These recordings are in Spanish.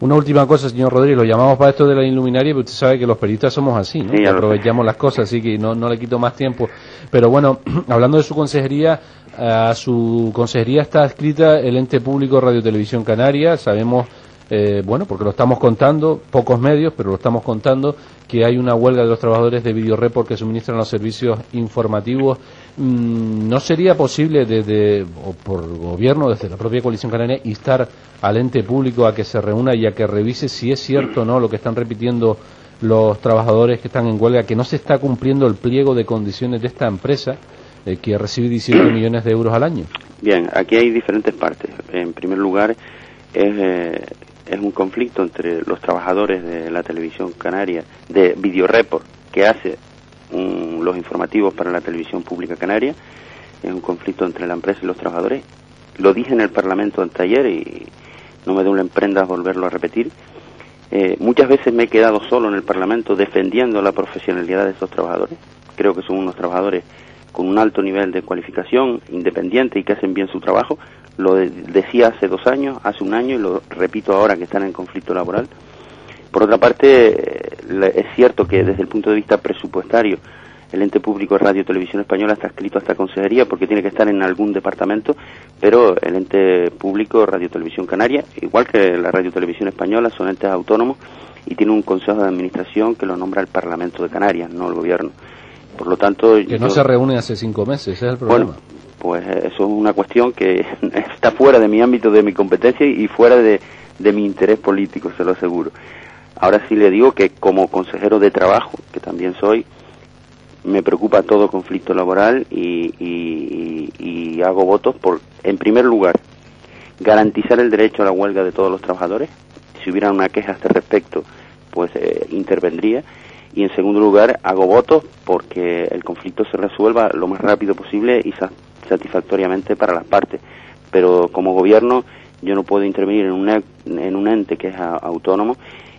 Una última cosa, señor Rodríguez, lo llamamos para esto de la iluminaria, pero usted sabe que los periodistas somos así, ¿no? Sí, aprovechamos las cosas, así que no le quito más tiempo. Pero bueno, hablando de su consejería, a su consejería está adscrita el ente público Radio Televisión Canaria. Sabemos, bueno, porque lo estamos contando, pocos medios, pero lo estamos contando, que hay una huelga de los trabajadores de Videoreport que suministran los servicios informativos. ¿No sería posible o por gobierno, desde la propia Coalición Canaria, instar al ente público a que se reúna y a que revise si es cierto o no lo que están repitiendo los trabajadores que están en huelga, que no se está cumpliendo el pliego de condiciones de esta empresa que recibe 17 millones de euros al año? Bien, aquí hay diferentes partes. En primer lugar, es un conflicto entre los trabajadores de la televisión canaria, de Videoreport, que hace los informativos para la televisión pública canaria. Es un conflicto entre la empresa y los trabajadores. Lo dije en el Parlamento anteayer y no me duele en prendas volverlo a repetir. Muchas veces me he quedado solo en el Parlamento defendiendo la profesionalidad de estos trabajadores. Creo que son unos trabajadores con un alto nivel de cualificación, independiente y que hacen bien su trabajo. Lo decía hace 2 años, hace 1 año, y lo repito ahora que están en conflicto laboral. Por otra parte, es cierto que desde el punto de vista presupuestario, el ente público Radio Televisión Española está adscrito a esta consejería porque tiene que estar en algún departamento, pero el ente público Radio Televisión Canaria, igual que la Radio Televisión Española, son entes autónomos y tiene un consejo de administración que lo nombra el Parlamento de Canarias, no el gobierno. Por lo tanto, que no se reúne hace 5 meses, ese es el problema. Bueno, pues eso es una cuestión que está fuera de mi ámbito, de mi competencia y fuera de mi interés político, se lo aseguro. Ahora sí le digo que como consejero de trabajo, que también soy, me preocupa todo conflicto laboral y hago votos por, en primer lugar, garantizar el derecho a la huelga de todos los trabajadores. Si hubiera una queja a este respecto, pues intervendría. Y en segundo lugar, hago votos porque el conflicto se resuelva lo más rápido posible y satisfactoriamente para las partes. Pero como gobierno yo no puedo intervenir en un ente que es autónomo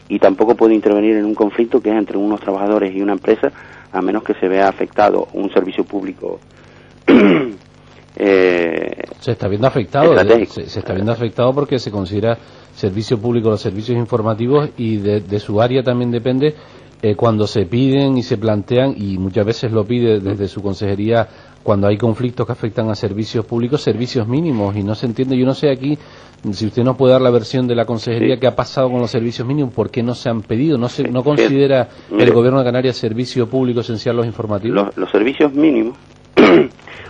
y tampoco puedo intervenir en un conflicto que es entre unos trabajadores y una empresa, a menos que se vea afectado un servicio público. Se está viendo afectado, se está viendo afectado porque se considera servicio público los servicios informativos y de su área también depende. Cuando se piden y se plantean, y muchas veces lo pide desde su consejería, cuando hay conflictos que afectan a servicios públicos, servicios mínimos, y no se entiende. Yo no sé aquí si usted nos puede dar la versión de la consejería, qué ha pasado con los servicios mínimos, por qué no se han pedido, no considera el gobierno de Canarias servicio público esencial los informativos. Los servicios mínimos,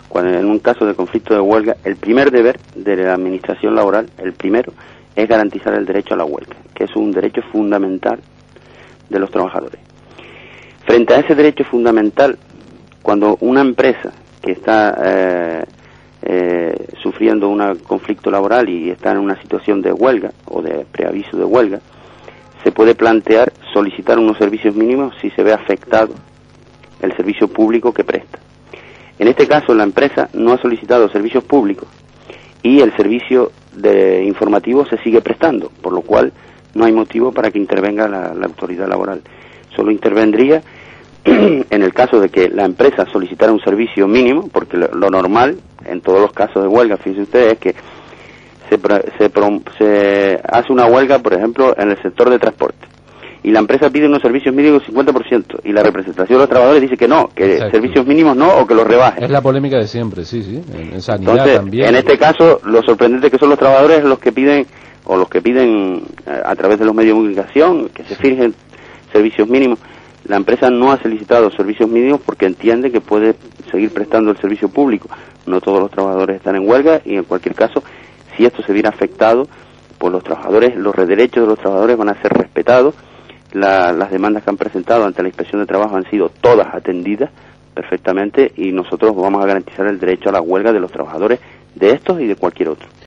cuando en un caso de conflicto de huelga, el primer deber de la administración laboral, el primero, es garantizar el derecho a la huelga, que es un derecho fundamental de los trabajadores. Frente a ese derecho fundamental, cuando una empresa que está sufriendo un conflicto laboral y está en una situación de huelga o de preaviso de huelga, se puede plantear solicitar unos servicios mínimos si se ve afectado el servicio público que presta. En este caso, la empresa no ha solicitado servicios públicos y el servicio de informativo se sigue prestando, por lo cual no hay motivo para que intervenga la autoridad laboral. Solo intervendría en el caso de que la empresa solicitara un servicio mínimo, porque lo normal en todos los casos de huelga, fíjense ustedes, es que se hace una huelga, por ejemplo, en el sector de transporte, y la empresa pide unos servicios mínimos 50%, y la representación de los trabajadores dice que no, que Exacto. Servicios mínimos no, o que los rebajen. Es la polémica de siempre, sí, en sanidad. Entonces, también. En este caso, lo sorprendente que son los trabajadores los que piden a través de los medios de comunicación que se fijen servicios mínimos. La empresa no ha solicitado servicios mínimos porque entiende que puede seguir prestando el servicio público. No todos los trabajadores están en huelga y en cualquier caso, si esto se viera afectado, pues los derechos de los trabajadores van a ser respetados. Las demandas que han presentado ante la Inspección de Trabajo han sido todas atendidas perfectamente y nosotros vamos a garantizar el derecho a la huelga de los trabajadores de estos y de cualquier otro.